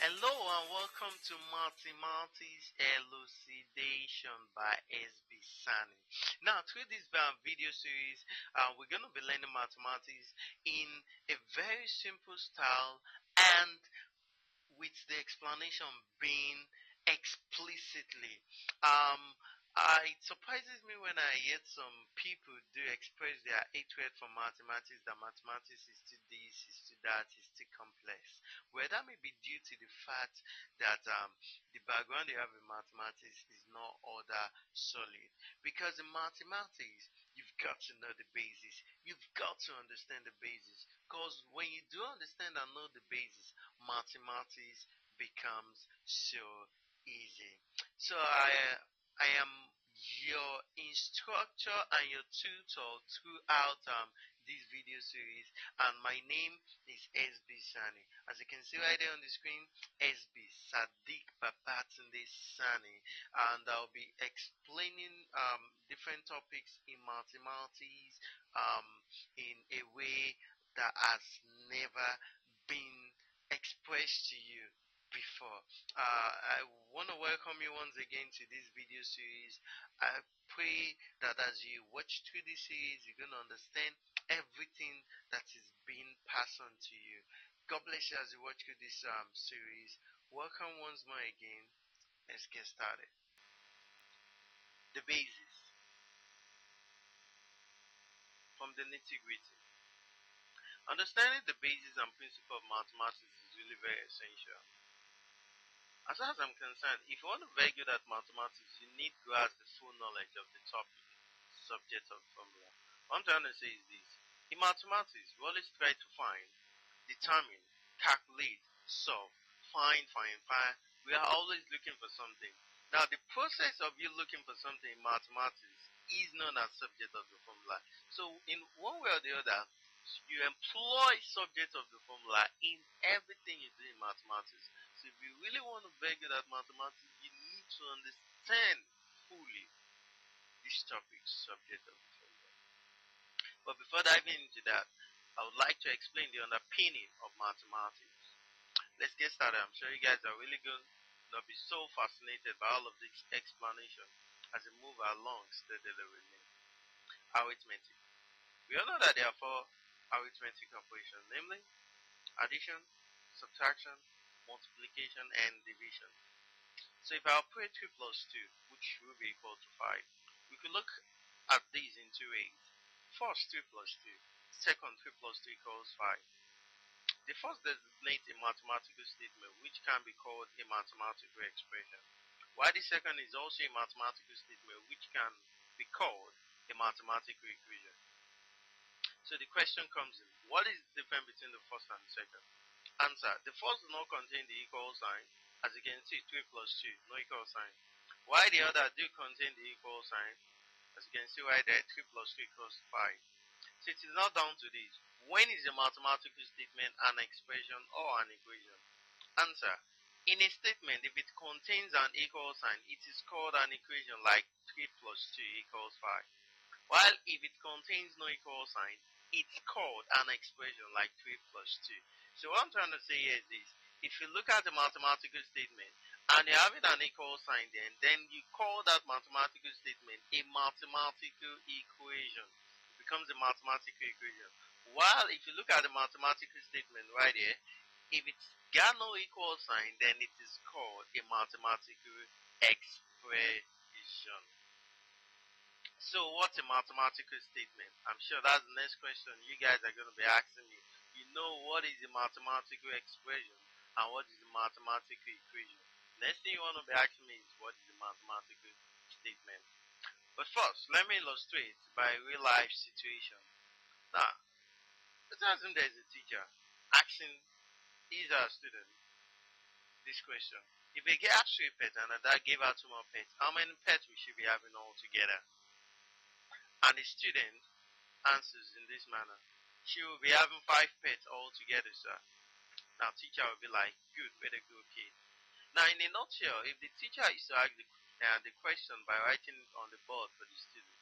Hello and welcome to Mathematics Elucidation by SB Sanni. Now, through this video series, we're going to be learning mathematics in a very simple style and with the explanation being explicitly. It surprises me when I hear some people do express their hatred for mathematics, that mathematics is too this, is too that, is too complex. Well, that may be due to the fact that the background they have in mathematics is not all that solid. Because in mathematics, you've got to know the basis. You've got to understand the basis. Because when you do understand and know the basis, mathematics becomes so easy. So I am your instructor and your tutor throughout this video series, and my name is SB Sanni. As you can see right there on the screen, SB Sadiq Babatunde Sanni, and I'll be explaining different topics in mathematics in a way that has never been expressed to you before. I want to welcome you once again to this video series. I pray that as you watch through this series, you're going to understand everything that is being passed on to you. God bless you as you watch through this series. Welcome once more again. Let's get started. The basis. From the nitty-gritty. Understanding the basis and principle of mathematics is really very essential. As far as I'm concerned, if you want to very good at mathematics, you need to grasp the full knowledge of the topic, subject of formula. What I'm trying to say is this. In mathematics, we always try to find, determine, calculate, solve, find. We are always looking for something. Now, the process of you looking for something in mathematics is known as subject of the formula. So, in one way or the other, you employ subject of the formula in everything you do in mathematics. So if you really want to be good at mathematics, you need to understand fully this topic, subject of the formula. But before diving into that, I would like to explain the underpinning of mathematics. Let's get started. I'm sure you guys are really going to be so fascinated by all of this explanation as we move along steadily with me. Arithmetic. We all know that there are four arithmetic operations, namely addition, subtraction, multiplication, and division. So if I operate 3 plus 2, which will be equal to 5, we could look at these in two ways. First, 3 plus 2. Second, 3 plus 2 equals 5. The first designates a mathematical statement which can be called a mathematical expression, while the second is also a mathematical statement which can be called a mathematical equation. So the question comes in, what is the difference between the first and the second? Answer, the first does not contain the equal sign. As you can see, 3 plus 2, no equal sign. While the other do contain the equal sign. As you can see right there, 3 plus 2 equals 5. So it is not down to this. When is a mathematical statement an expression or an equation? Answer, in a statement, if it contains an equal sign, it is called an equation like 3 plus 2 equals 5. While if it contains no equal sign, it's called an expression like 3 plus 2. So what I'm trying to say here is this. If you look at the mathematical statement and you have it an equal sign then you call that mathematical statement a mathematical equation. It becomes a mathematical equation. While if you look at the mathematical statement right here, if it's got no equal sign, then it is called a mathematical expression. So what's a mathematical statement? I'm sure that's the next question you guys are going to be asking me. You know what is a mathematical expression and what is a mathematical equation. Next thing you want to be asking me is what is a mathematical statement. But first, let me illustrate by a real life situation. Now, let's assume there's a teacher asking his or her student this question. If they gave her 3 pets and that gave her 2 more pets, how many pets will she be having altogether? And the student answers in this manner. She will be having 5 pets altogether, sir. Now teacher will be like, good, way to go, kid. Now in a nutshell, if the teacher is to ask the question by writing it on the board for the student,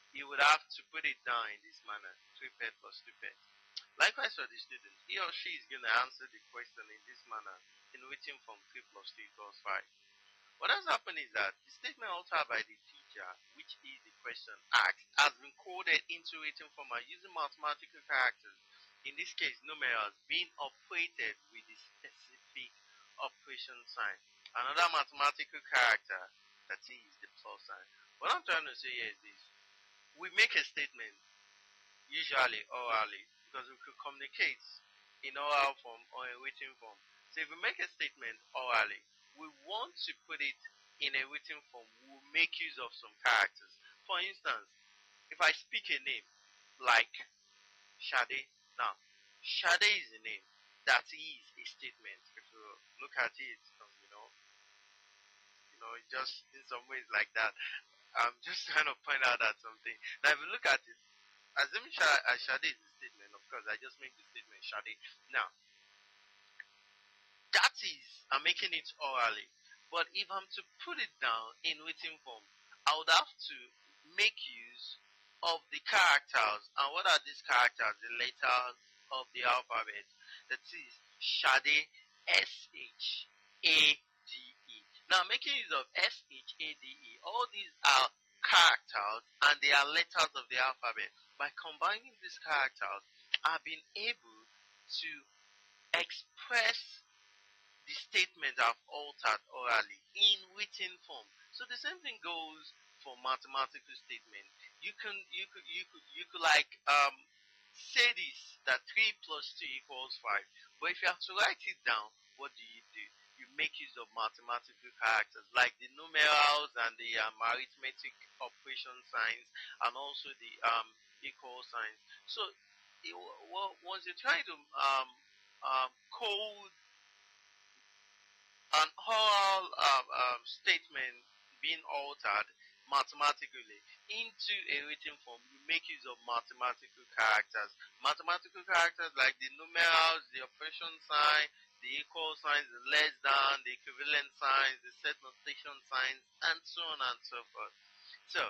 he would have to put it down in this manner, 3 pets plus 2 pets. Likewise for the student, he or she is going to answer the question in this manner in written form 3 plus 3 equals 5. What has happened is that the statement altered by the teacher, which is the question asked, has been coded into written form and using mathematical characters, in this case numerals, being operated with the specific operation sign. Another mathematical character, that is the plus sign. What I'm trying to say here is this. We make a statement, usually orally, because we could communicate in oral form or in written form. So if we make a statement orally, we want to put it in a written form, we'll make use of some characters. For instance, if I speak a name like Shade, now Shade is a name. That is a statement. If you look at it, just in some ways like that. I'm just trying to point out that something. Now, if you look at it, assuming Shade is a statement, of course, I just make the statement Shade. Now, that is, I'm making it orally. But if I'm to put it down in written form, I would have to make use of the characters. And what are these characters? The letters of the alphabet. That is Shade, Shade. Now, making use of Shade, all these are characters and they are letters of the alphabet. By combining these characters, I've been able to express the statement I've altered orally in written form. So the same thing goes for mathematical statement. You could like say this, that 3 plus 2 equals 5. But if you have to write it down, what do? You make use of mathematical characters like the numerals and the arithmetic operation signs and also the equal signs. So once you try to code an oral statement being altered mathematically into a written form, you make use of mathematical characters. Mathematical characters like the numerals, the operation sign, the equal signs, the less than, the equivalent signs, the set notation signs, and so on and so forth. So,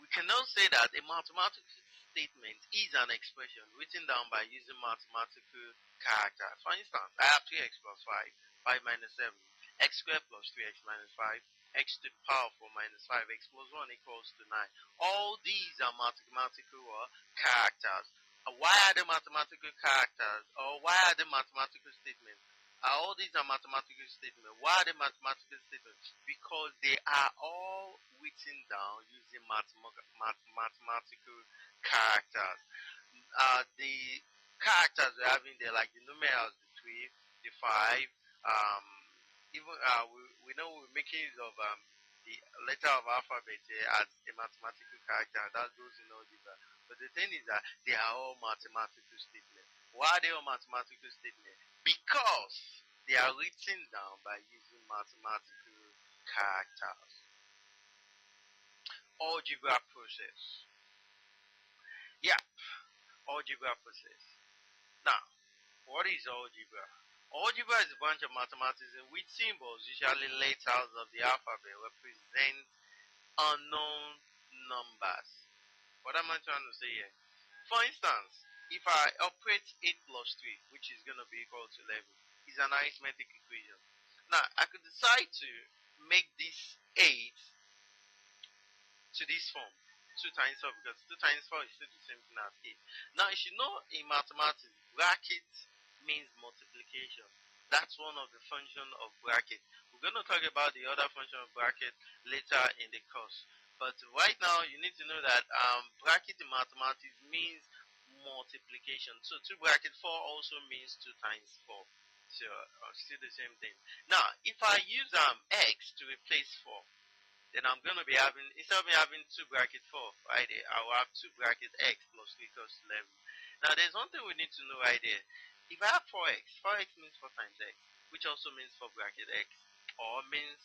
we can now say that a mathematical statement is an expression written down by using mathematical characters. For instance, I have 3x plus 5 minus 7, x squared plus 3x minus 5, x to the power of 4 minus 5x plus 1 equals to 9. All these are mathematical characters. Why are they mathematical characters? Or why are they mathematical statements? All these are mathematical statements. Why are they mathematical statements? Because they are all written down using mathematical characters. The characters we're having there, like the numerals, the 3, the 5, even we know we're making use of the letter of alphabet as a mathematical character. That goes in algebra. But the thing is that they are all mathematical statements. Why are they all mathematical statements? Because they are written down by using mathematical characters. Algebra process. Yeah, algebra process. Now, what is algebra? Algebra is a branch of mathematics in which symbols, usually letters of the alphabet, represent unknown numbers. What am I trying to say here? For instance, if I operate 8 plus 3, which is going to be equal to 11, is an arithmetic equation. Now, I could decide to make this 8 to this form. 2 times 4, because 2 times 4 is still the same thing as 8. Now, you should know in mathematics, bracket means multiplication. That's one of the functions of bracket. We're going to talk about the other function of bracket later in the course. But right now, you need to know that bracket in mathematics means multiplication. So 2 bracket 4 also means 2 times 4. So still the same thing. Now, if I use x to replace 4, then I'm going to be having, instead of me having 2 bracket 4 right there, I will have 2 bracket x plus 3 equals 11. Now, there's one thing we need to know right there. If I have 4x means 4 times x, which also means 4 bracket x, or means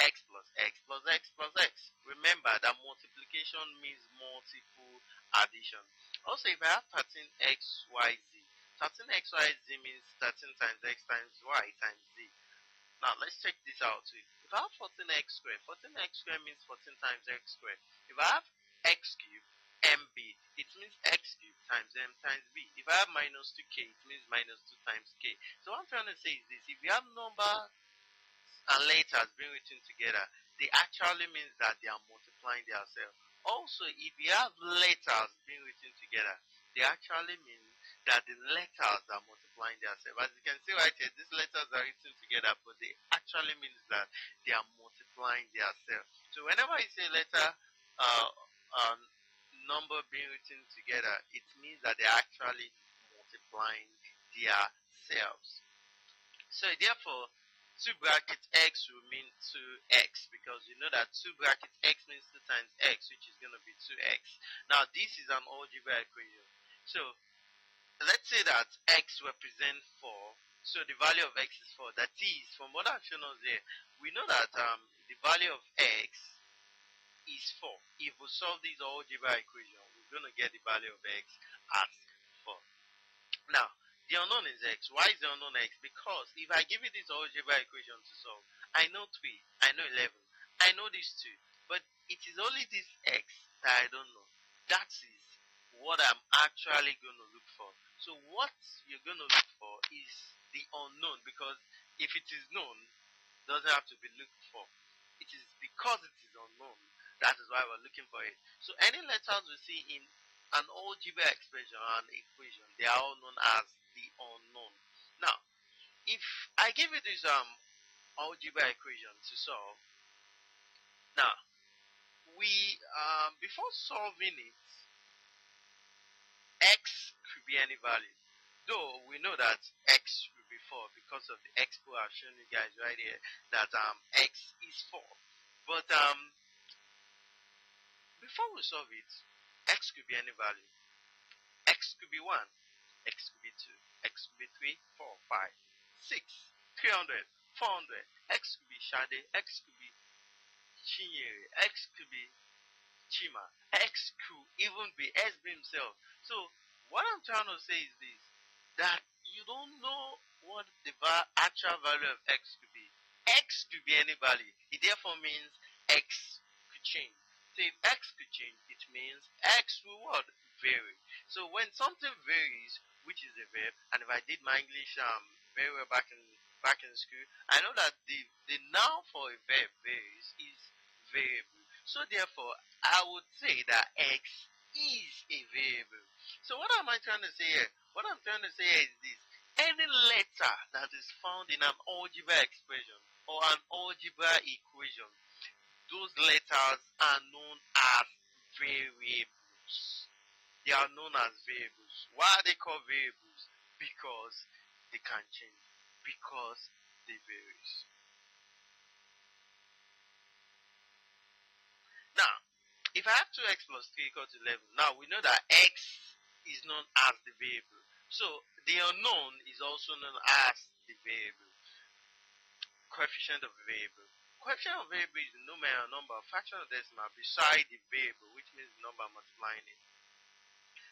x plus x plus x plus x. Remember that multiplication means multiple addition. Also, if I have 13xyz, 13xyz means 13 times x times y times z. Now, let's check this out too. If I have 14x squared means 14 times x squared. If I have x cubed, MB it means x cubed times m times b. If I have minus 2k, it means minus 2 times k. So what I'm trying to say is this: if you have number and letters being written together, they actually means that they are multiplying themselves. Also, if you have letters being written together, they actually mean that the letters are multiplying themselves. As you can see right here, these letters are written together, but they actually means that they are multiplying themselves. So whenever you say letter, uh, um, number being written together, it means that they're actually multiplying themselves. So therefore, 2 brackets x will mean 2x, because you know that 2 brackets x means 2 times x, which is going to be 2x. Now this is an algebra equation. So let's say that x represents 4. So the value of x is 4. That is, from what I've shown us here, we know that the value of x is 4. If we solve this algebra equation, we're going to get the value of x as 4. Now, the unknown is x. Why is the unknown x? Because if I give you this algebra equation to solve, I know 3, I know 11, I know these 2, but it is only this x that I don't know. That is what I'm actually going to look for. So what you're going to look for is the unknown, because if it is known, it doesn't have to be looked for. It is because it is unknown. That is why we're looking for it. So any letters we see in an algebra expression and equation, they are all known as the unknown. Now, if I give you this algebra equation to solve, now we before solving it, x could be any value. Though we know that x will be 4 because of the expo I've shown you guys right here, that x is 4. But before we solve it, x could be any value. X could be 1, x could be 2, x could be 3, 4, 5, 6, 300, 400. X could be Shade, x could be Chinyere, x could be Chima, x could even be SB himself. So what I'm trying to say is this: that you don't know what the actual value of x could be. X could be any value. It therefore means x could change. So if x could change, it means x will what? Vary. So when something varies, which is a verb, and if I did my English very well back in school, I know that the noun for a verb varies is variable. So therefore, I would say that x is a variable. So what am I trying to say here? What I'm trying to say here is this: any letter that is found in an algebra expression or an algebra equation, those letters are known as variables. They are known as variables. Why are they called variables? Because they can change. Because they vary. Now, if I have 2x plus 3 equal to 11, now we know that x is known as the variable. So the unknown is also known as the variable. Coefficient of the variable. Coefficient of variable is the numerator number of fraction of decimal beside the variable, which means the number multiplying it.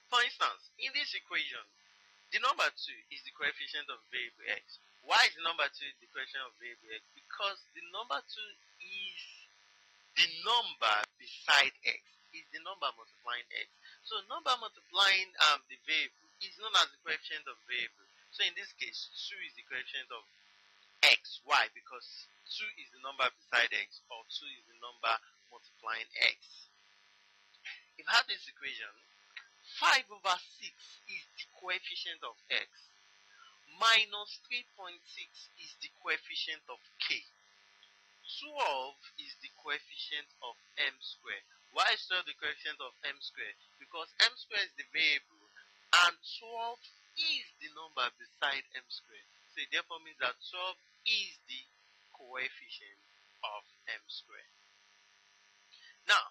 For instance, in this equation, the number 2 is the coefficient of variable x. Why is the number 2 the coefficient of variable x? Because the number 2 is the number beside x, is the number multiplying x. So number multiplying the variable is known as the coefficient of variable. So in this case, 2 is the coefficient of x. Why? Because 2 is the number beside x, or 2 is the number multiplying x. If I have this equation, 5 over 6 is the coefficient of x, minus 3.6 is the coefficient of k. 12 is the coefficient of m squared. Why is 12 the coefficient of m squared? Because m squared is the variable and 12 is the number beside m squared. So it therefore means that 12 is the coefficient of m squared. Now,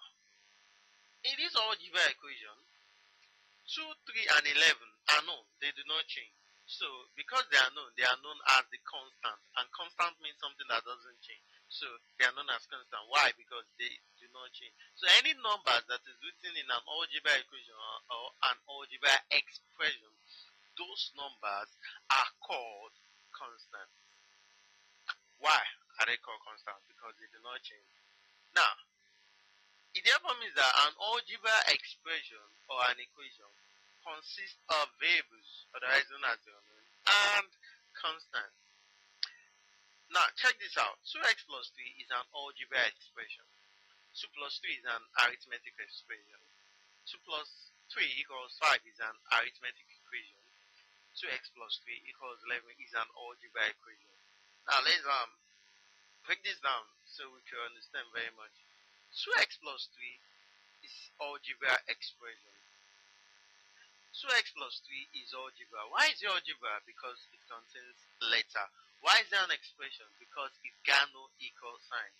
in this algebra equation, 2, 3, and 11 are known. They do not change. So because they are known as the constant. And constant means something that doesn't change. So they are known as constant. Why? Because they do not change. So any number that is written in an algebra equation or an algebra expression, those numbers are called constant. Why are they called constant? Because they do not change. Now, it therefore means that an algebra expression or an equation consists of variables, otherwise known as the unknown, and constants. Now, check this out. 2x plus 3 is an algebra expression. 2 plus 3 is an arithmetic expression. 2 plus 3 equals 5 is an arithmetic equation. 2x plus 3 equals 11 is an algebra equation. Now, let's break this down so we can understand very much. 2x plus 3 is algebra expression. 2x plus 3 is algebra. Why is it algebra? Because it contains letter. Why is it an expression? Because it got no equal sign.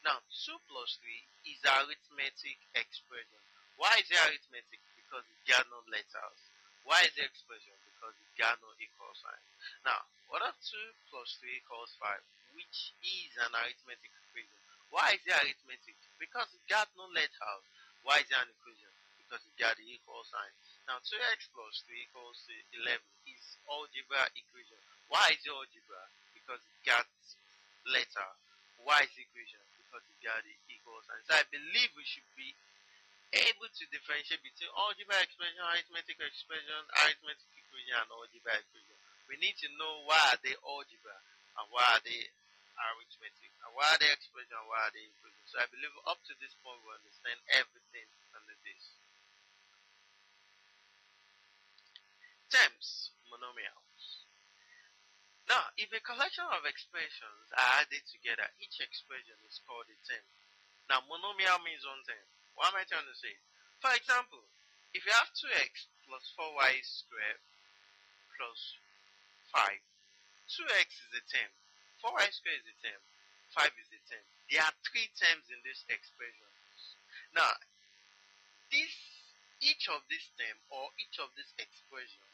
Now, 2 plus 3 is arithmetic expression. Why is it arithmetic? Because it got no letters. Why is it expression? Because it got no equal sign. Now, what if 2 plus 3 equals 5, which is an arithmetic equation? Why is it arithmetic? Because it got no letters. Why is it an equation? Because it got the equal sign. Now, 2x plus 3 equals 11 is algebra equation. Why is it algebra? Because it got letter. Why is it equation? Because it got the equal sign. So I believe we should be able to differentiate between algebra expression, arithmetic expression, arithmetic equation, and algebra equation. We need to know why are they algebra and why are they arithmetic and why are they expression and why are they equation. So I believe up to this point we understand everything under this. Terms, monomials. Now, if a collection of expressions are added together, each expression is called a term. Now, monomial means one term. What am I trying to say? For example, if you have 2x plus 4y squared plus 5, 2x is a term, 4y squared is a term, 5 is a term. There are three terms in this expression. Now, each of these terms or each of these expressions,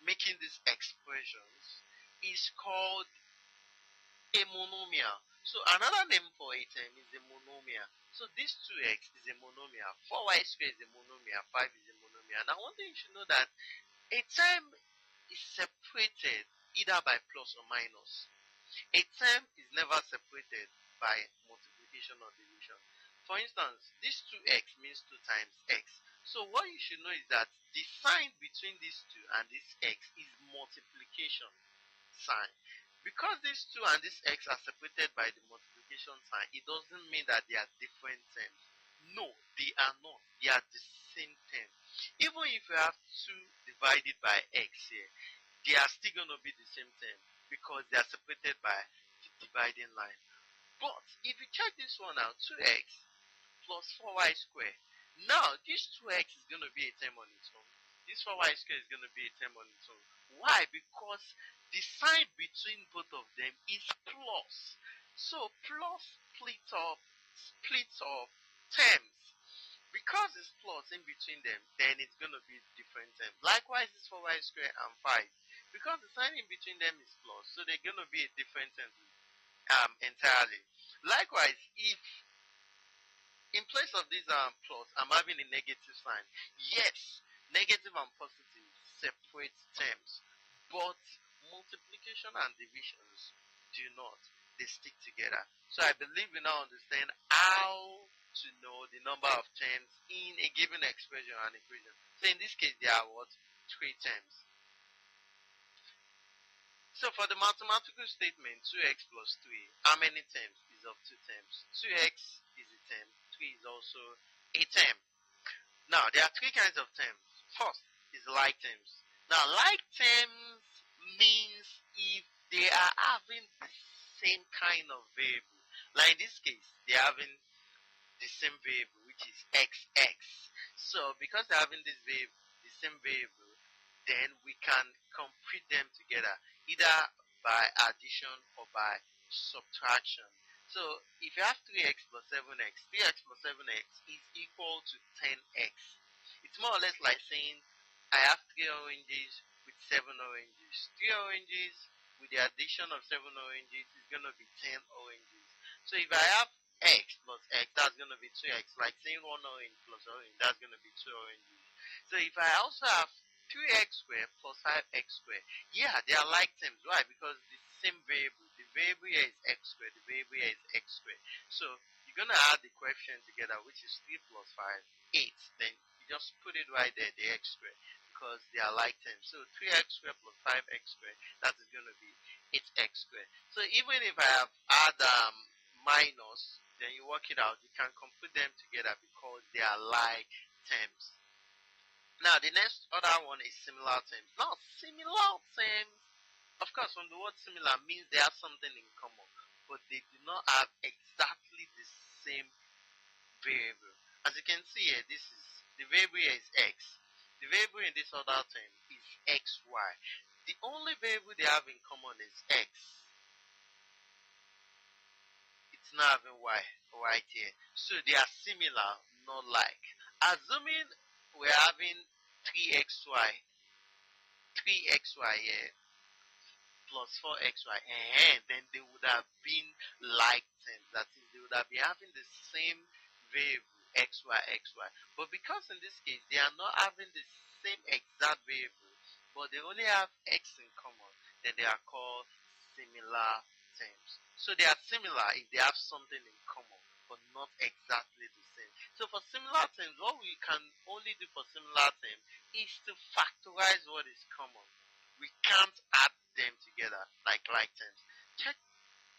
making these expressions, is called a monomial. So another name for a term is a monomial. So this 2x is a monomial, 4y squared is a monomial, 5 is a monomial. Now one thing you should know that a term is separated either by plus or minus. A term is never separated by multiplication or division. For instance, this 2x means 2 times x. So what you should know is that the sign between these two and this x is multiplication sign. Because these 2 and this x are separated by the multiplication sign, it doesn't mean that they are different terms. No, they are not. They are the same term. Even if you have 2 divided by x here, they are still going to be the same term because they are separated by the dividing line. But if you check this one out, 2x plus 4y squared. Now, this 2x is going to be a term on its own. This 4y squared is going to be a term on its own. Why? Because the sign between both of them is plus. So plus splits off terms. Because it's plus in between them, then it's going to be different terms. Likewise, this 4y squared and 5. Because the sign in between them is plus, so they're going to be a different term entirely. Likewise, if in place of this plus, I'm having a negative sign. Yes, negative and positive separate terms, but multiplication and divisions do not. They stick together. So I believe we now understand how to know the number of terms in a given expression and equation. So in this case, there are what? 3 terms. So for the mathematical statement, 2x plus 3, how many terms is of 2 terms? 2x is a term, 3 is also a term. Now, there are 3 kinds of terms. First is like terms. Now, like terms means if they are having the same kind of variable. Like in this case, they are having the same variable, which is xx. So, because they're having this variable, the same variable, then we can compute them together, either by addition or by subtraction. So, if you have 3x plus 7x, 3x plus 7x is equal to 10x. It's more or less like saying, I have 3 oranges with 7 oranges. 3 oranges with the addition of 7 oranges is going to be 10 oranges. So, if I have x plus x, that's going to be 2x. Like saying 1 orange plus orange, that's going to be 2 oranges. So, if I also have 3x squared plus 5x squared. Yeah, they are like terms. Why? Because the same variable. The variable here is x squared. The variable here is x squared. So you you're gonna add the coefficient together, which is 3 plus 5, 8. Then you just put it right there, the x squared, because they are like terms. So 3x squared plus 5x squared, that is gonna be 8x squared. So even if I have add minus, then you work it out, you can compute them together because they are like terms. Now the next other one is similar terms. Now similar terms, of course, from the word similar means they have something in common, but they do not have exactly the same variable. As you can see here, this is the variable here is x. The variable in this other term is xy. The only variable they have in common is x. It's not having y right here. So they are similar, not like. Assuming we're having 3xy, 3xy here plus 4xy, and then they would have been like terms. That is, they would have been having the same variable xy, xy. But because in this case they are not having the same exact variable, but they only have x in common, then they are called similar terms. So they are similar if they have something in common, but not exactly the same. So for similar terms, what we can only do for similar terms is to factorize what is common. We can't add them together like terms. Check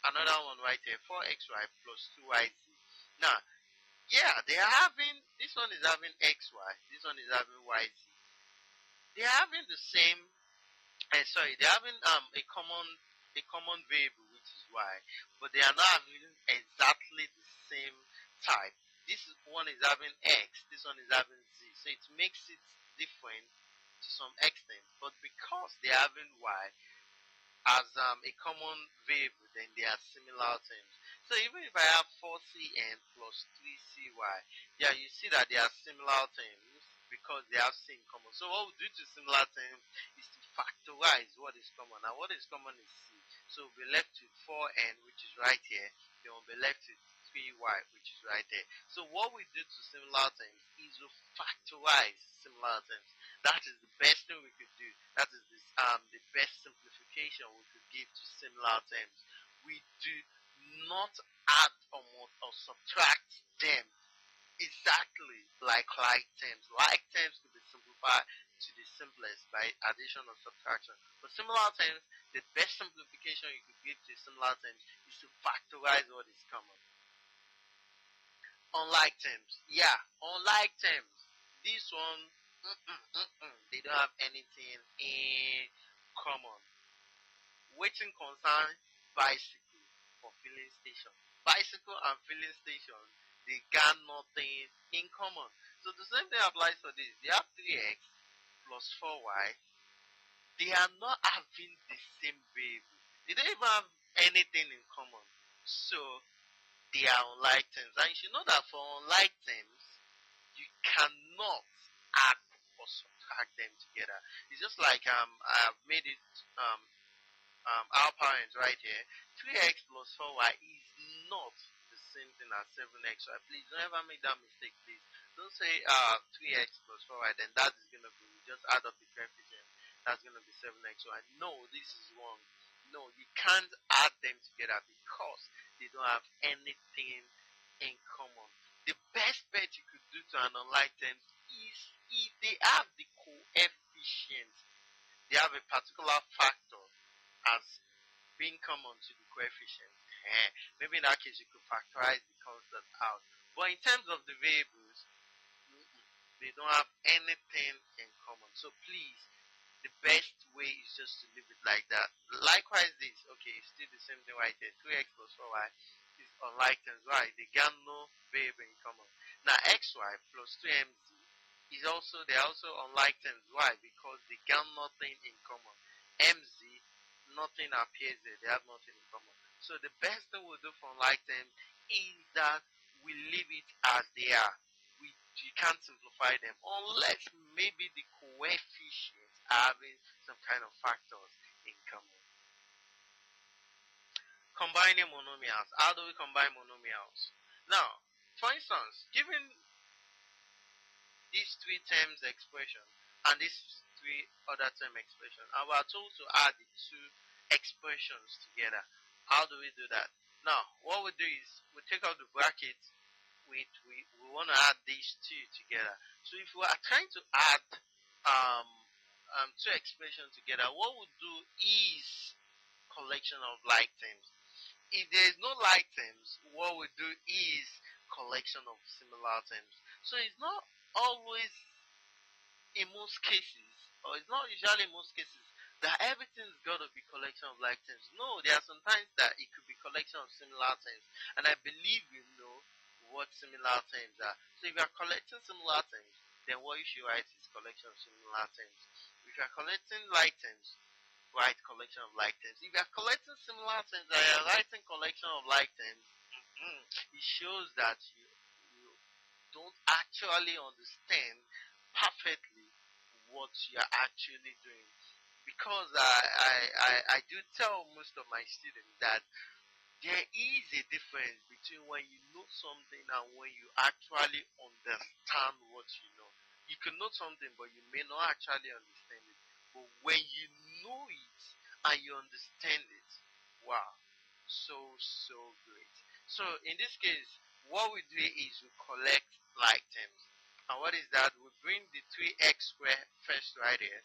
another one right here, 4xy plus 2yz. Now, yeah, they are having, this one is having xy, this one is having yz. They are having the same, they're having a common variable which is y, but they are not having exactly the same type. This one is having x, this one is having z, so it makes it different to some extent. But because they are having y as a common variable, then they are similar terms. So even if I have 4cn plus 3cy, yeah, you see that they are similar terms because they have c in common. So what we do to similar terms is to factorize what is common. Now what is common is c. So we'll be left with 4n, which is right here. Then we'll be left with 3y, which is right there. So what we do to similar terms is to factorize similar terms. That is the best thing we could do. That is the best simplification we could give to similar terms. We do not add or subtract them exactly like terms. Like terms could be simplified to the simplest by addition or subtraction. For similar terms, the best simplification you could give to similar terms is to factorize what is common. Unlike terms, yeah, unlike terms, this one, they don't have anything in common. Waiting concern bicycle for filling station. Bicycle and filling station, they got nothing in common. So the same thing applies for this. They have 3x plus 4y. They are not having the same variable. They don't even have anything in common. So they are unlike terms. And you should know that for unlike terms, you cannot add or subtract them together. It's just like I've made it our parents right here. 3x plus 4y is not the same thing as 7x. So please don't ever make that mistake, please. Don't say 3x plus 4y, then that is gonna be, just add up the coefficient. That's gonna be 7xy. No, this is wrong. No, you can't add them together because they don't have anything in common. The best bet you could do to an unlike term is if they have the coefficient, they have a particular factor as being common to the coefficient. Maybe in that case you could factorize the constant out. But in terms of the variables, they don't have anything in common. So please, the best way is just to leave it like that. Likewise this, okay, still the same thing right there. 3x plus 4y is unlike terms. Why? They got no variable in common. Now xy plus 2mz is also, they're also unlike terms. Why? Because they got nothing in common. Mz, nothing appears there. They have nothing in common. So the best thing we'll do for unlike terms is that we leave it as they are. You can't simplify them unless maybe the coefficients are having some kind of factors in common. Combining monomials. How do we combine monomials? Now, for instance, given these three terms expression and these three other term expression, and we are told to add the two expressions together. How do we do that? Now, what we do is we take out the bracket. We want to add these two together. So if we are trying to add um, two expressions together, what we do is collection of like terms. If there is no like terms, what we do is collection of similar terms. So it's not always in most cases, or it's not usually in most cases, that everything's got to be collection of like terms. No, there are sometimes that it could be collection of similar terms, and I believe you know what similar terms are. So if you are collecting similar terms, then what you should write is collection of similar terms. If you are collecting like terms, write collection of like terms. If you are collecting similar terms and you are writing collection of like terms, it shows that you don't actually understand perfectly what you're actually doing. Because I do tell most of my students that there is a difference between when you know something and when you actually understand what you know. You can know something, but you may not actually understand it. But when you know it and you understand it, wow, so great. So in this case, what we do is we collect like terms. And what is that? We bring the 3x squared first right here.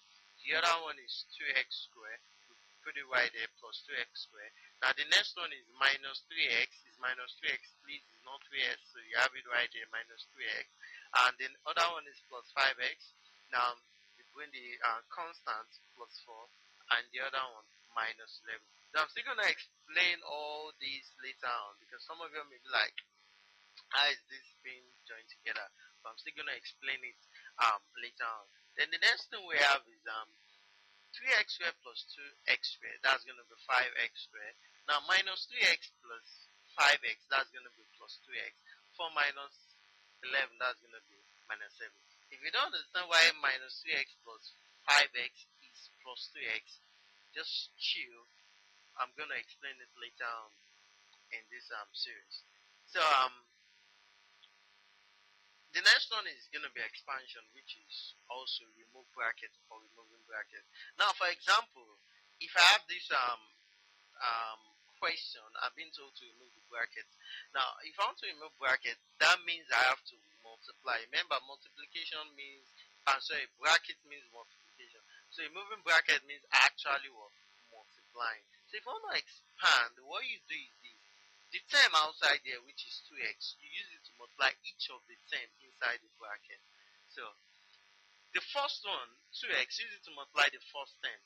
The other one is 2x squared. We put it right there plus 2x squared. Now the next one is minus 3x. Is minus 3x, please. It's not 3x, so you have it right there, minus 3x. And then other one is plus 5x. Now we bring the constant plus 4, and the other one minus 11. Now I'm still gonna explain all these later on because some of you may be like, how is this being joined together? But I'm still gonna explain it later on. Then the next thing we have is 3x squared plus 2x squared, that's going to be 5x squared. Now minus 3x plus 5x, that's going to be plus 2x. 4 minus 11, that's going to be minus 7. If you don't understand why minus 3x plus 5x is plus 2x, just chill. I'm going to explain it later on in this series. So the next one is going to be expansion, which is also remove bracket or removing bracket. Now, for example, if I have this um, question, I've been told to remove the bracket. Now, if I want to remove bracket, that means I have to multiply. Remember, multiplication means, sorry, bracket means multiplication. So removing bracket means actually what? Multiplying. So if I want to expand, what you do is this. The term outside there, which is 2x, you use it to multiply each of the term inside the bracket. So the first one, 2x, use it to multiply the first term.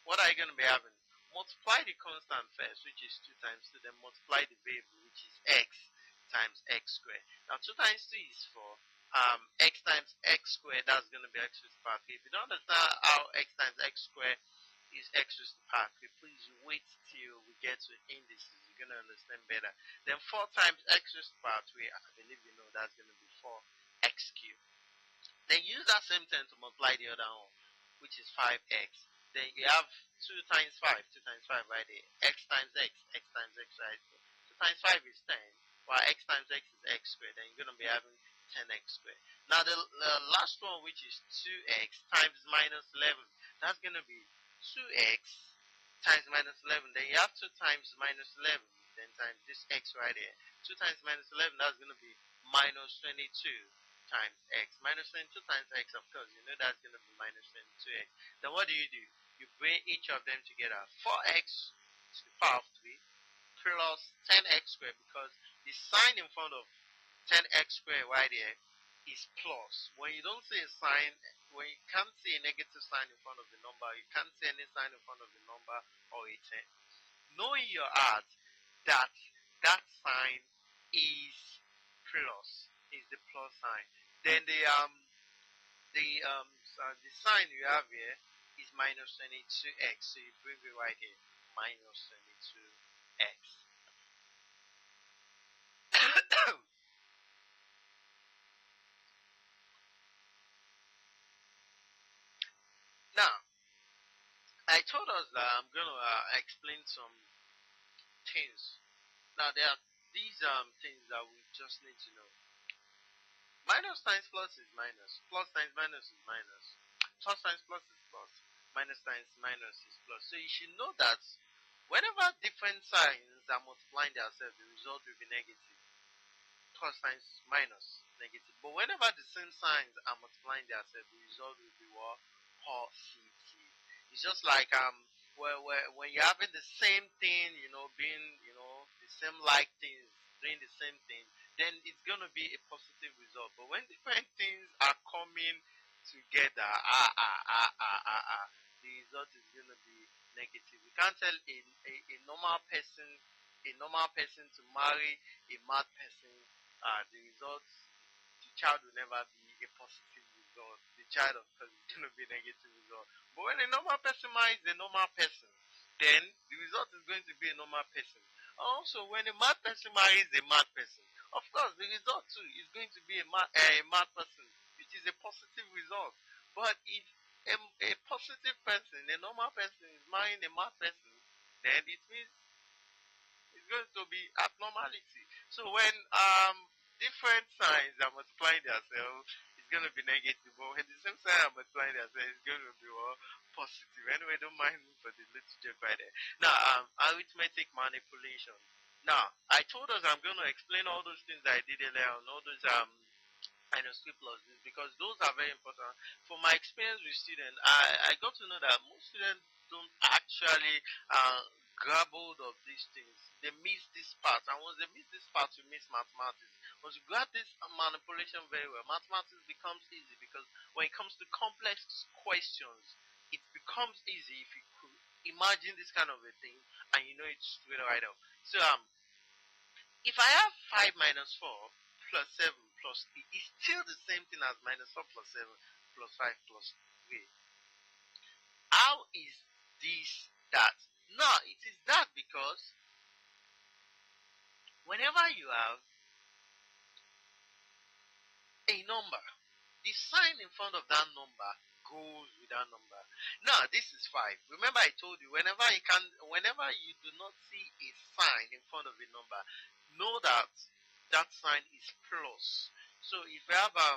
What are you going to be having? Multiply the constant first, which is 2 times 2, then multiply the variable, which is x times x squared. Now 2 times 2 is 4. X times x squared, that's going to be x to the power 3. If you don't understand how x times x squared is x to the power 3, please wait till we get to indices. You're going to understand better. Then 4 times x to the power 3, I believe you know that's going to be 4x cubed. Then use that same term to multiply the other one, which is 5x. Then you have 2 times 5, 2 times 5 right there. X times x times x right there. 2 times 5 is 10, while x times x is x squared. Then you're going to be having 10x squared. Now the last one, which is 2x times minus 11, that's going to be 2x times minus 11. Then you have 2 times minus 11, then times this x right here. 2 times minus 11, that's going to be minus 22 times x. Minus 22 times x, of course, you know that's going to be minus 22x. Then what do? You bring each of them together. 4x to the power of 3 plus 10x squared, because the sign in front of 10x squared right here is plus. When you don't see a sign, when you can't see a negative sign in front of the number, you can't see any sign in front of the number or a 10. Know in your heart that that sign is plus, is the plus sign. Then the sign you have here is minus 22x. So you bring it right here, minus 22x. Now, I told us that I'm going to explain some things. Now, there are these things that we just need to know. Minus times plus is minus. Plus times minus is minus. Plus times plus is plus. Minus times minus is plus. So you should know that Whenever different signs are multiplying themselves, the result will be negative. Plus times minus negative. But whenever the same signs are multiplying themselves, the result will be what? Positive. It's just like when you're having the same thing, being the same like things, doing the same thing, then it's gonna be a positive result. But when different things are coming together, the result is gonna be negative. You can't tell a normal person to marry a mad person. The results, the child will never be a positive result. The child, of course, is going to be a negative result. But when a normal person marries a normal person, then the result is going to be a normal person. Also, when a mad person marries a mad person, of course, the result too is going to be a mad person, which is a positive result. But if a positive person, a normal person, is marrying a mad person, then it means it's going to be abnormality. So when different signs are multiplying themselves, it's going to be negative. But when the same sign are multiplying themselves, it's going to be positive. Anyway, don't mind me for the little joke right there. Now, arithmetic manipulation. Now, I told us I'm going to explain all those things I did earlier on, all those minus 3 plus this, because those are very important. From my experience with students, I got to know that most students don't actually grab hold of these things. They miss this part, and once they miss this part, you miss mathematics. Once you grab this manipulation very well, mathematics becomes easy, because when it comes to complex questions, it becomes easy if you could imagine this kind of a thing and you know it straight right up. So if I have 5 minus 4 plus 7 plus 3, it's still the same thing as minus 4 plus 7 plus 5 plus 3. How is this that? No, it is that because whenever you have a number, the sign in front of that number goes with that number. Now this is 5. Remember I told you whenever you do not see a sign in front of a number, know that that sign is plus. So if you have 5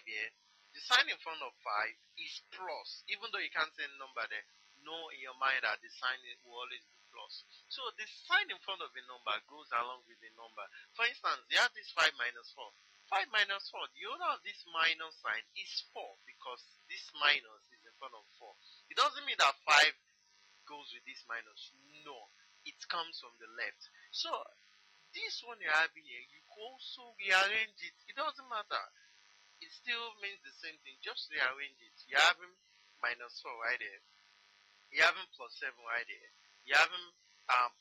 here, the sign in front of 5 is plus. Even though you can't see any number there, know in your mind that the sign will always be plus. So the sign in front of a number goes along with the number. For instance, you have this 5 minus 4. 5 minus 4, the owner of this minus sign is 4, because this minus is in front of 4. It doesn't mean that 5 goes with this minus. No, it comes from the left. So this one you're having here, you also rearrange it. It doesn't matter. It still means the same thing. Just rearrange it. You're having minus 4 right there. You're having plus 7 right there. You're having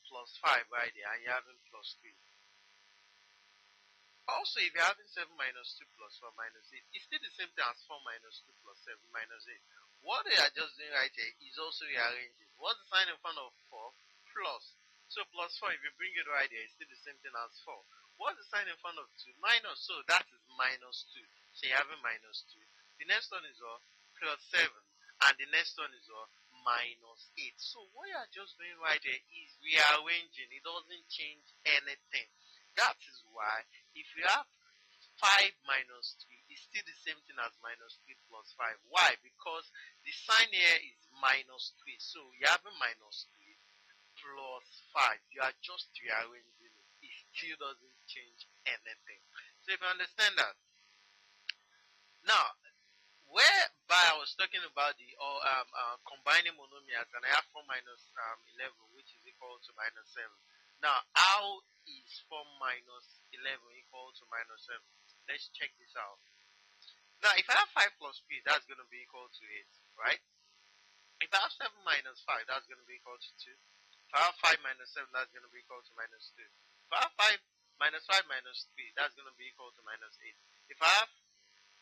plus 5 right there. And you're having plus 3. Also, if you're having 7 minus 2 plus 4 minus 8, it's still the same thing as 4 minus 2 plus 7 minus 8. What they are just doing right here is also rearranging. What's the sign in front of 4? Plus. So plus 4, if you bring it right here, it's still the same thing as 4. What's the sign in front of 2? Minus. So that is minus 2. So you're having minus 2. The next one is plus 7. And the next one is minus 8. So what you are just doing right here is rearranging. It doesn't change anything. That is why if you have 5 minus 3, it's still the same thing as minus 3 plus 5. Why? Because the sign here is minus 3. So you have a minus 3 plus 5. You are just rearranging it. It still doesn't change anything. So if you understand that. Now, whereby I was talking about the combining monomials, and I have 4 minus 11, which is equal to minus 7. Now, how is 4 minus 11 equal to minus 7? Let's check this out. Now, if I have 5 plus 3, that's going to be equal to 8, right? If I have 7 minus 5, that's going to be equal to 2. If I have 5 minus 7, that's going to be equal to minus 2. If I have 5 minus 5 minus 3, that's going to be equal to minus 8. If I have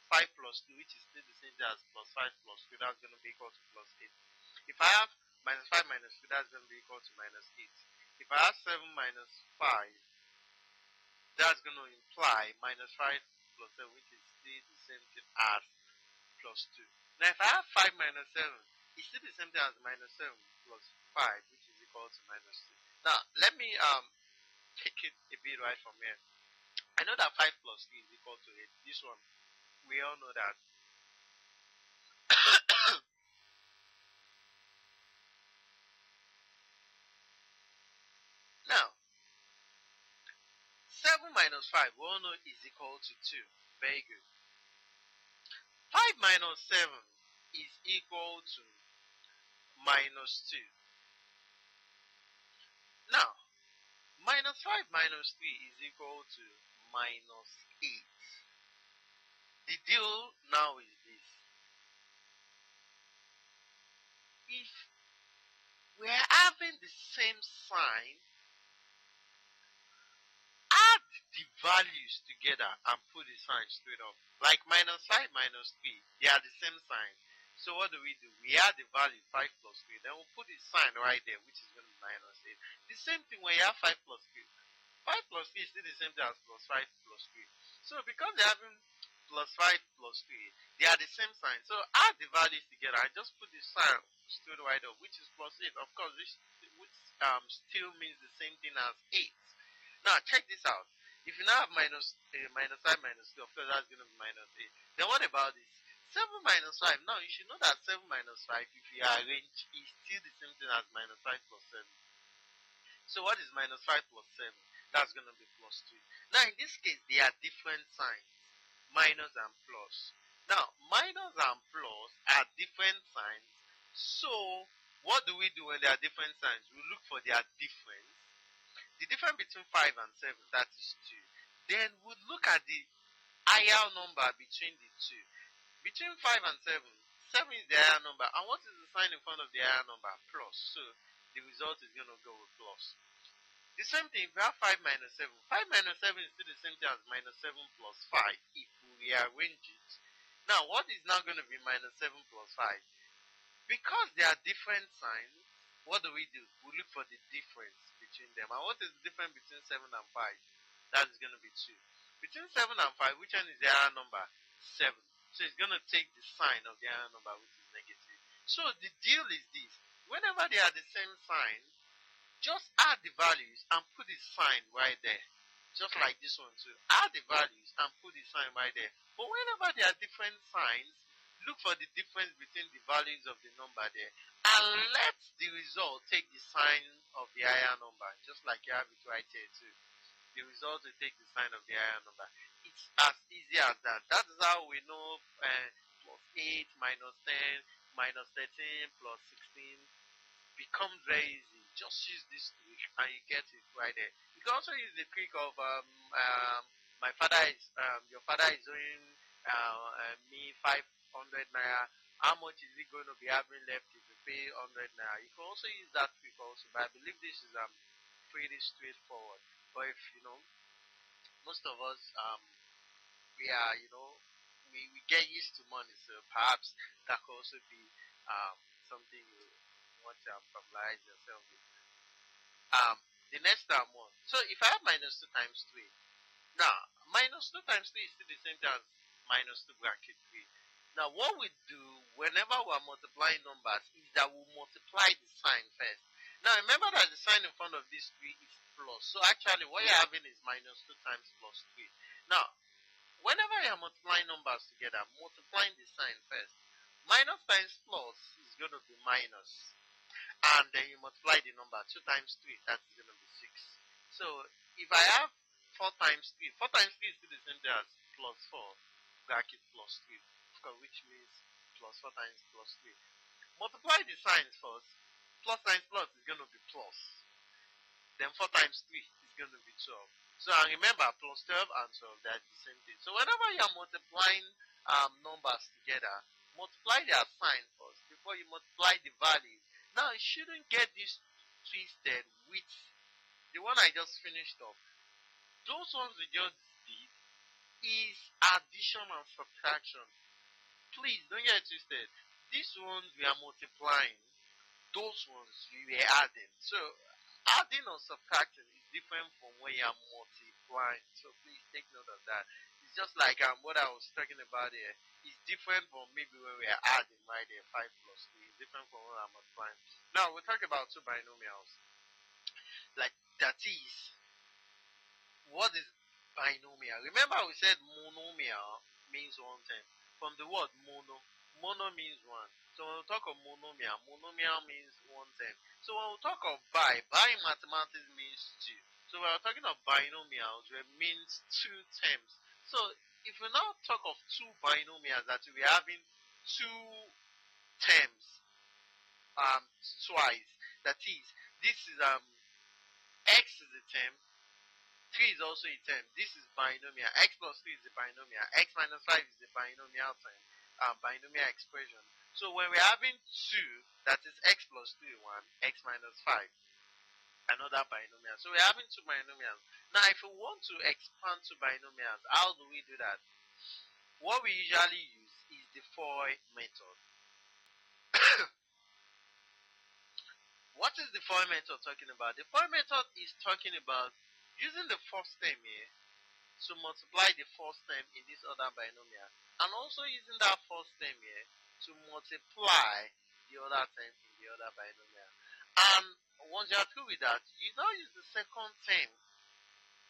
5 plus 2, which is still the same as plus 5 plus 2, that's going to be equal to plus 8. If I have minus 5 minus 2, that's going to be equal to minus 8. If I have 7 minus 5, that's going to imply minus 5 plus 7, which is still the same thing as plus 2. Now, if I have 5 minus 7, it's still the same thing as minus 7 plus 5, which is equal to minus 2. Now, let me take it a bit right from here. I know that 5 plus 3 is equal to 8. This one, we all know that. 7 minus 5, we all know is equal to 2. Very good. 5 minus 7 is equal to minus 2. Now, minus 5 minus 3 is equal to minus 8. The deal now is this. If we're having the same sign, add the values together and put the sign straight up. Like minus 5 minus 3, they are the same sign. So what do? We add the value 5 plus 3, then we'll put the sign right there, which is going to be minus 8. The same thing when you have 5 plus 3. 5 plus 3 is still the same thing as plus 5 plus 3. So because they're having plus 5 plus 3, they are the same sign. So add the values together and just put the sign straight right up, which is plus 8. Of course, which still means the same thing as 8. Now, check this out. If you now have minus 5 minus 2, of course, that's going to be minus 8. Then what about this? 7 minus 5. Now, you should know that 7 minus 5, if you arrange, is still the same thing as minus 5 plus 7. So what is minus 5 plus 7? That's going to be plus 2. Now, in this case, they are different signs, minus and plus. Now, minus and plus are different signs. So, what do we do when they are different signs? We look for their difference. The difference between 5 and 7, that is 2. Then we look at the higher number between the two. Between 5 and 7, 7 is the higher number. And what is the sign in front of the higher number? Plus. So, the result is going to go with plus. The same thing, if you have 5 minus 7. 5 minus 7 is still the same thing as minus 7 plus 5 if we rearrange it. Now, what is now going to be minus 7 plus 5? Because they are different signs, what do? We look for the difference between them. And what is the difference between 7 and 5? That is going to be 2. Between 7 and 5, which one is the higher number? 7. So it's going to take the sign of the higher number, which is negative. So the deal is this. Whenever they are the same sign, just add the values and put the sign right there. Just like this one too. Add the values and put the sign right there. But whenever there are different signs, look for the difference between the values of the number there. And let the result take the sign of the higher number. Just like you have it right here too. The result will take the sign of the higher number. It's as easy as that. That is how we know plus 8 minus 10 minus 13 plus 16 becomes very easy. Just use this trick and you get it right there. You can also use the trick of your father is owing me 500 naira. How much is he going to be having left if you pay 100 naira? You can also use that trick also, but I believe this is pretty straightforward. But if most of us we are we get used to money, so perhaps that could also be something you want to familiarize yourself with. The next one. So if I have minus 2 times 3, now minus 2 times 3 is still the same thing as minus 2 bracket 3. Now what we do whenever we are multiplying numbers is that we multiply the sign first. Now remember that the sign in front of this 3 is plus. So actually what you're having is minus 2 times plus 3. Now, whenever you're multiplying numbers together, multiplying the sign first. Minus times plus is going to be minus. And then you multiply the number 2 times 3, that is going to be 6. So if I have 4 times 3, 4 times 3 is still the same thing as plus 4 bracket plus 3, which means plus 4 times plus 3. Multiply the signs first. Plus times plus is going to be plus. Then 4 times 3 is going to be 12. So and remember, plus 12 and 12, that's the same thing. So whenever you are multiplying numbers together, multiply their sign first before you multiply the value. Now you shouldn't get this twisted with the one I just finished off. Those ones we just did is addition and subtraction. Please don't get twisted. These ones we are multiplying. Those ones we were adding. So adding or subtracting is different from when you are multiplying. So please take note of that. It's just like what I was talking about here. It's different from maybe when we are adding right there, 5 plus 3. It's different from when I'm multiplying. Now we'll talk about two binomials. Like that is, what is binomial? Remember we said monomial means one thing. From the word mono, mono means one. So when we talk of monomial, monomial means one thing. So when we talk of bi in mathematics means two. So we are talking of binomials, where it means two terms. So if we now talk of two binomials, that we are having two terms um twice. That is, this is x is a term, 3 is also a term. This is binomial. X plus 3 is a binomial. X minus 5 is a binomial term, binomial expression. So when we're having 2, that is x plus 3, 1, x minus 5, another binomial. So we're having two binomials. Now, if we want to expand to binomials, how do we do that? What we usually use is the FOI method. What is the FOI method talking about? The FOI method is talking about using the first term here to multiply the first term in this other binomial, and also using that first term here to multiply the other term in the other binomial. And once you are through with that, you now use the second term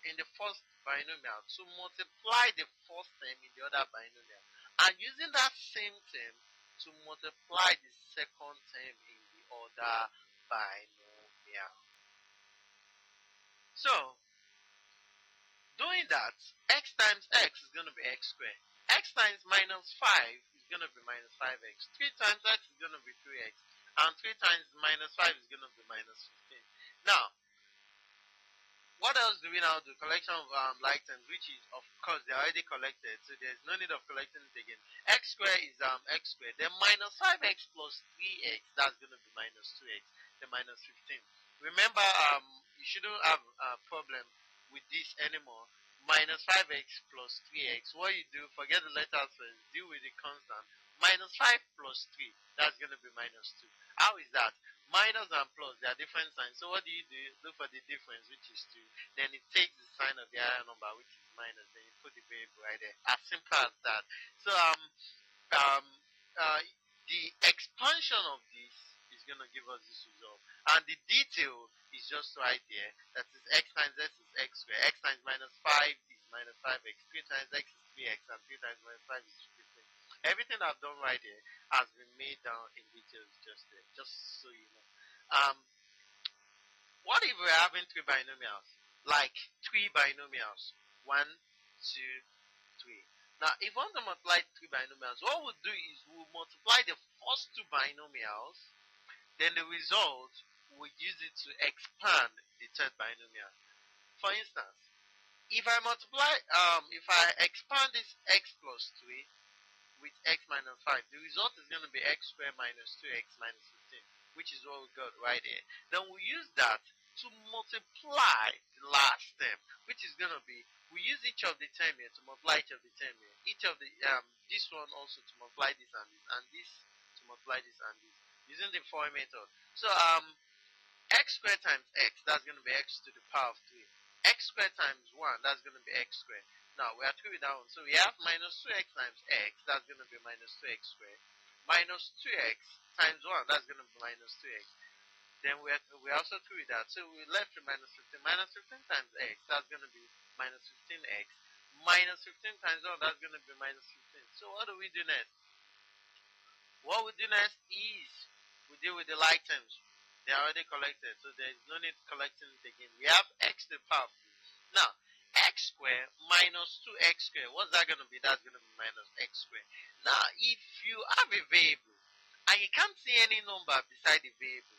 in the first binomial to multiply the first term in the other binomial, and using that same term to multiply the second term in the other binomial. So, doing that, x times x is going to be x squared. X times minus 5 is going to be minus 5x. 3 times x is going to be 3x. And 3 times minus 5 is going to be minus 15. Now, what else do we now do? Collection of like terms, which is, of course, they're already collected, so there's no need of collecting it again. X squared is x squared. Then minus 5x plus 3x, that's going to be minus 2x. Then minus 15. Remember, you shouldn't have a problem with this anymore. Minus 5x plus 3x. What you do, forget the letters first, deal with the constant. Minus 5 plus 3, that's going to be minus 2. How is that? Minus and plus, they are different signs. So what do? Look for the difference, which is 2. Then it takes the sign of the higher number, which is minus. Then you put the variable right there. As simple as that. So um, uh, the expansion of this is going to give us this result. And the detail is just right there. That is x times x is x squared. X times minus 5 is minus 5x. 3 times x is 3x. And 3 times minus 5 is 15. Everything I've done right here has been made down in details just there. Just so you know. What if we're having three binomials? Like three binomials. One, two, three. Now, if we want to multiply three binomials, what we'll do is we'll multiply the first two binomials, then the result, we'll use it to expand the third binomial. For instance, if I expand this x plus 3 with x minus 5, the result is going to be x squared minus 2x minus 15, which is what we got right here. Then we use that to multiply the last term, which is going to be, we use each of the term here to multiply each of the term here. Each of the, this one also to multiply this and this to multiply this and this, using the FOI method. So, x squared times x, that's going to be x to the power of 3. X squared times 1, that's going to be x squared. Now, we are through with that one. So we have minus 2x times x, that's going to be minus 2x squared. Minus 2x times 1, that's going to be minus 2x. Then we're also through with that. So we're left with minus 15. Minus 15 times x, that's going to be minus 15x. Minus 15 times 1, that's going to be minus 15. So what do we do next? What we do next is we deal with the like terms. They are already collected, so there is no need collecting it again. We have x to the power of 2. Now, x squared minus 2x squared, what's that going to be? That's going to be minus x squared. Now, if you have a variable and you can't see any number beside the variable,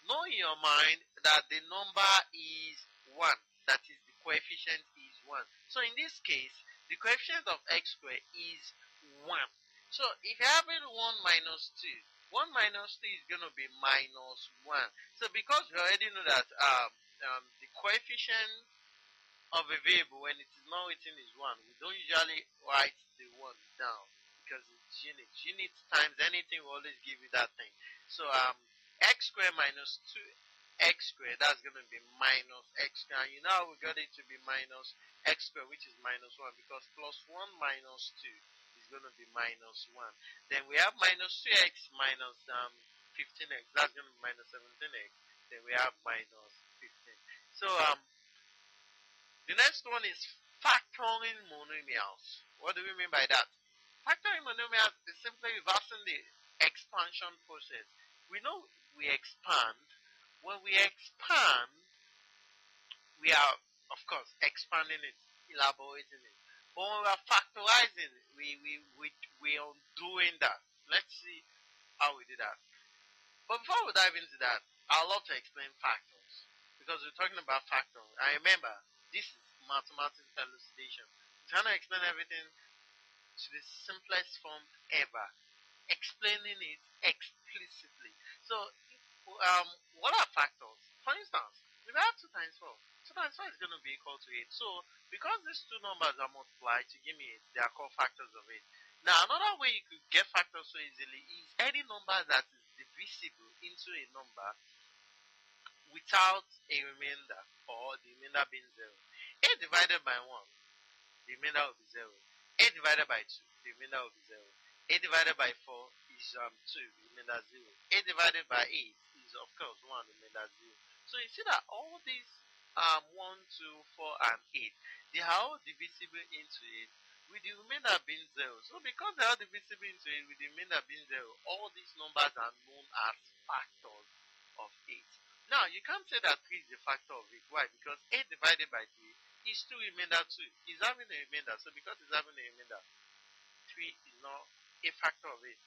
know in your mind that the number is 1. That is, the coefficient is 1. So in this case, the coefficient of x squared is 1. So if you're having 1 minus 2, 1 minus 2 is going to be minus 1. So because we already know that the coefficient of a variable, when it is not written, is 1, we don't usually write the 1 down because it's units. Units times anything will always give you that thing. So x squared minus 2x squared, that's going to be minus x squared. And you know we got it to be minus x squared, which is minus 1, because plus 1 minus 2 is going to be minus 1. Then we have minus 2x minus 15x, that's going to be minus 17x. Then we have minus 15. So the next one is factoring monomials. What do we mean by that? Factoring monomials is simply reversing the expansion process. We know we expand. When we expand, we are, of course, expanding it, elaborating it. But when we are factorizing, we are doing that. Let's see how we do that. But before we dive into that, I'd love to explain factors because we're talking about factors. I remember this is mathematics elucidation. I'm trying to explain everything to the simplest form ever, explaining it explicitly. So, um, what are factors? For instance, if I have 2 times 4, 2 times 4 is going to be equal to 8. So, because these two numbers are multiplied to give me 8, they are called factors of 8. Now, another way you could get factors so easily is any number that is divisible into a number without a remainder or the remainder being 0. 8 divided by 1, the remainder will be 0. 8 divided by 2, the remainder will be 0. 8 divided by 4 is 2, the remainder 0. 8 divided by 8 is, of course, 1, the remainder 0. So you see that all these 1, 2, 4, and 8, they are all divisible into it with the remainder being 0. So because they are divisible into it with the remainder being 0, all these numbers are known as factors of 8. Now, you can't say that 3 is a factor of 8. Why? Because 8 divided by 3 is 2 remainder 2. It's having a remainder. So because it's having a remainder, 3 is not a factor of 8.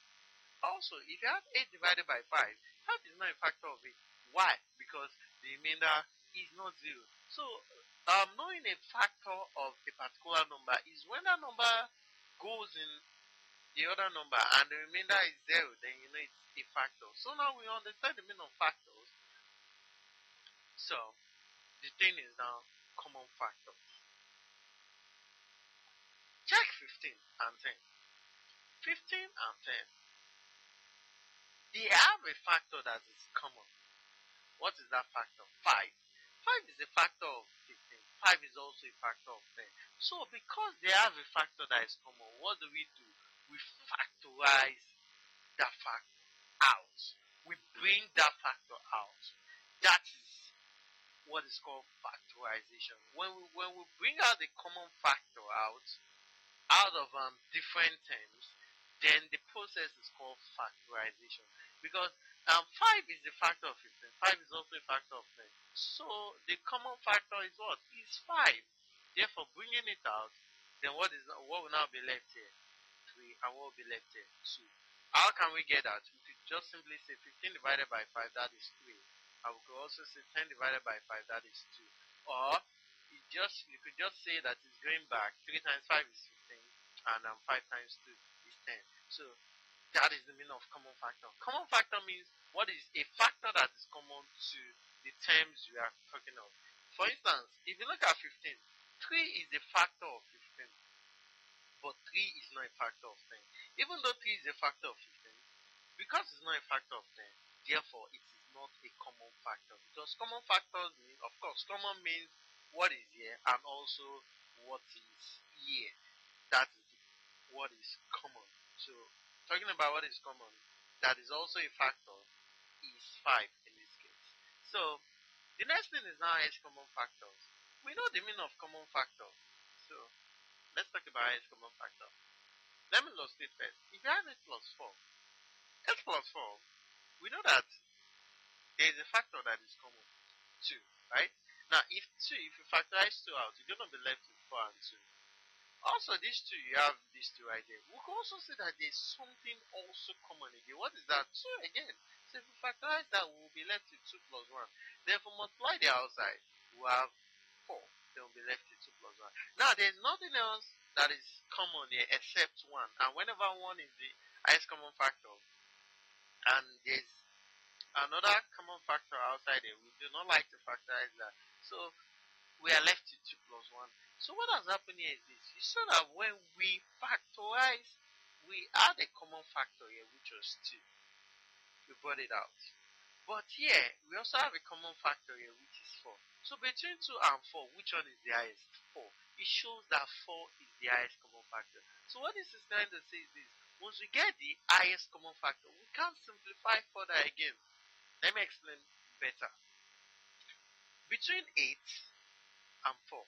Also, if you have 8 divided by 5, 5 is not a factor of 8. Why? Because the remainder is not 0. So, knowing a factor of a particular number is when that number goes in the other number and the remainder is 0, then you know it's a factor. So now we understand the meaning of factors. So, the thing is now common factors. Check 15 and 10. 15 and 10. They have a factor that is common. What is that factor? 5. 5 is a factor of 15. 5 is also a factor of 10. So because they have a factor that is common, what do? We factorize that factor out. We bring that factor out. That is what is called factorization. When we bring out the common factor out of different terms, then the process is called factorization. Because 5 is the factor of 15. 5 is also a factor of 10. So the common factor is what? Is 5. Therefore, bringing it out, then what will now be left here? 3. And what will be left here? 2. How can we get that? We could just simply say 15 divided by 5, that is 3. And we could also say 10 divided by 5, that is 2. Or you could just say that it's going back. 3 times 5 is 15, and 5 times 2 is 10. So that is the meaning of common factor. Common factor means what is a factor that is common to the terms we are talking of. For instance, if you look at 15, 3 is a factor of 15, but 3 is not a factor of 10. Even though 3 is a factor of 15, because it's not a factor of 10, therefore it is not a common factor. Because common factors mean, of course, common means what is here and also what is here. That is what is common. So, talking about what is common, that is also a factor, is 5 in this case. So, the next thing is now highest common factors. We know the meaning of common factors. So, let's talk about highest common factor. Let me illustrate first. If you have 8 plus 4, 8 plus 4, we know that there is a factor that is common, 2, right? Now, if you factorize 2 out, you're going to be left with 4 and 2. Also, these 2, you have these 2 right there. We can also say that there's something also common again. What is that? 2 again. So if we factorize that, we'll be left with 2 plus 1. Then if we multiply the outside, we'll have 4. Then we'll be left with 2 plus 1. Now, there's nothing else that is common here except 1. And whenever 1 is the highest common factor, and there's another common factor outside here, we do not like to factorize that. So we are left with 2 plus 1. So what has happened here is this. You saw that when we factorize, we add a common factor here, which was 2. We brought it out. But here, we also have a common factor here, which is 4. So between 2 and 4, which one is the highest? 4. It shows that 4 is the highest common factor. So what this is trying to say is this. Once we get the highest common factor, we can't simplify further again. Let me explain better. Between 8 and 4,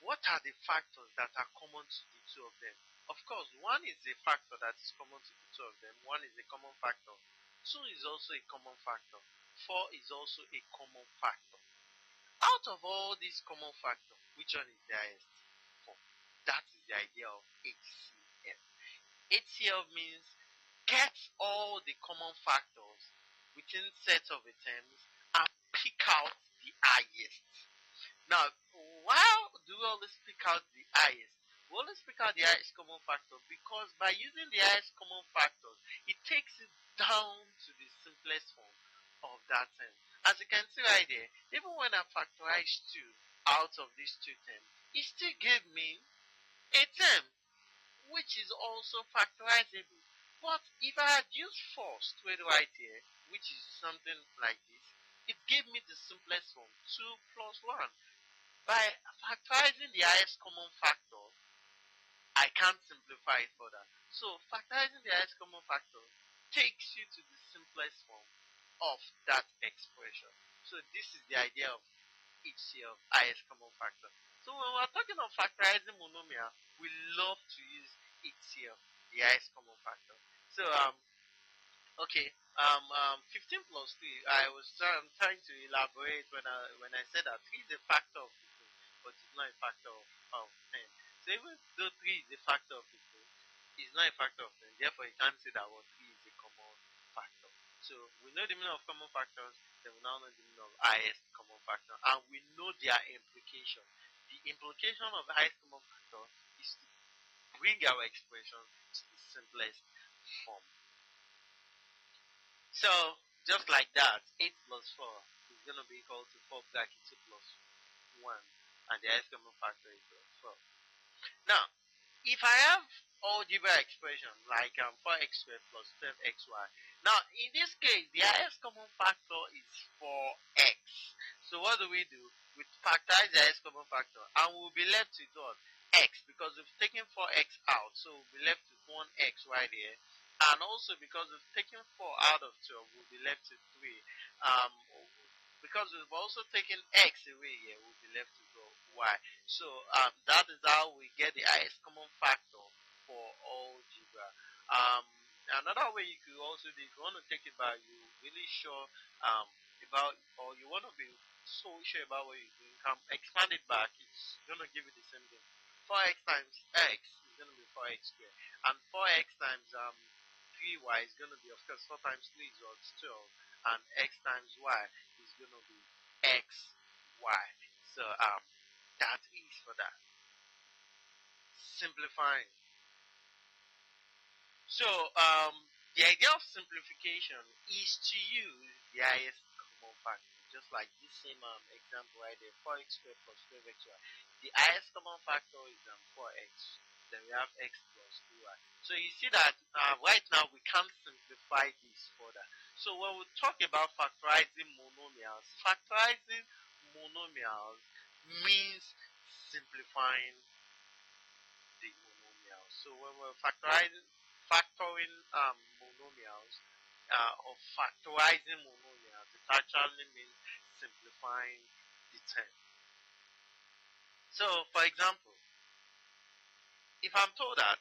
what are the factors that are common to the two of them? Of course, 1 is a factor that is common to the two of them. 1 is a common factor. 2 is also a common factor. 4 is also a common factor. Out out of all these common factors, which one is the highest form? That is the idea of HCF. HCF means get all the common factors within sets of terms and pick out the highest. Now, why do we always pick out the highest? We always pick out the highest common factor because by using the highest common factors, it takes it down to the simplest form of that term. As you can see right there, even when I factorize 2 out of these two terms, it still gave me a term which is also factorizable. But if I had used 4 straight right here, which is something like this, it gave me the simplest form, 2 plus 1. By factorizing the highest common factor, I can't simplify it further. So factorizing the highest common factor takes you to the simplest form of that expression. So this is the idea of HCF, highest common factor. So when we're talking of factorizing monomial, we love to use HCF, the highest common factor. So okay, 15 plus 3. I was trying to elaborate when I said that 3 is a factor of 15, but it's not a factor of 10. So even though 3 is a factor of 15, it's not a factor of 10. Therefore, you can't say that 3 is a common factor. So we know the meaning of common factors, then we now know the meaning of highest common factor, and we know their implication. The implication of the highest common factor is to bring our expression to the simplest form. So, just like that, 8 plus 4 is going to be equal to 4 bracket 2 plus 1, and the highest common factor is 4. Now, if I have algebra expression like 4x squared plus 12xy, now in this case, the highest common factor is 4x. So what do? We factorize the highest common factor, and we'll be left with what? X, because we've taken 4x out, so we'll be left with 1x right here. And also because we've taken 4 out of 12, we'll be left with 3. Because we've also taken x away here, we'll be left with y. So that is how we get the highest common factor for algebra. Another way you could also do, if you want to take it back, you're really sure about, or you want to be so sure about what you're doing, come expand it back. It's going to give you the same thing. 4x times x is going to be 4x squared, and 4x times 3y is going to be, of course, 4 times 3 is 12, and x times y is going to be xy. So that is for that. Simplifying. So the idea of simplification is to use the highest common factor, just like this same example right there, 4x squared plus 12xy. The highest common factor is 4x. Then we have x plus 2y. So you see that right now we can't simplify this further. So when we talk about factorizing monomials means simplifying the monomials. So when we're factoring monomials or factorizing monomials, it actually means simplifying the term. So for example, if I'm told that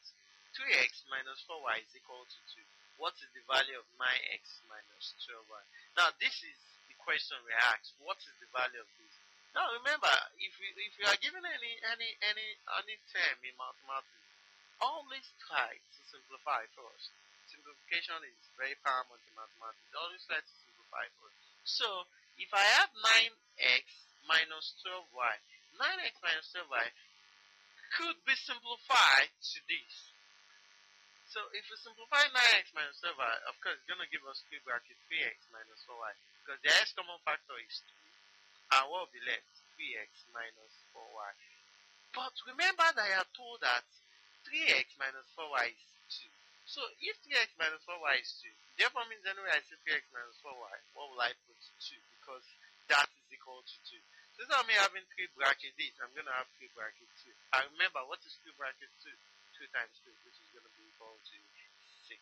3x minus 4y is equal to 2, what is the value of 9x minus 12y? Now this is the question we ask. What is the value of this? Now remember, if you are given any term in mathematics, always try to simplify first. Simplification is very paramount in mathematics. Always try to simplify first. So if I have 9x minus 12y, 9x minus 12y could be simplified to this. So if we simplify 9x minus 12y, of course it's going to give us 3 bracket 3x minus 4y, because the highest common factor is 2, and what will be left? 3x minus 4y. But remember that I have told that 3x minus 4y is 2. So if 3x minus 4y is 2, therefore means anyway I say 3x minus 4y, what will I put? 2, because that is equal to 2. So instead of me having 3 bracket this, I'm going to have 3 bracket 2. And remember, what is 3 bracket 2? 2 times 2, which is going to be equal to 6.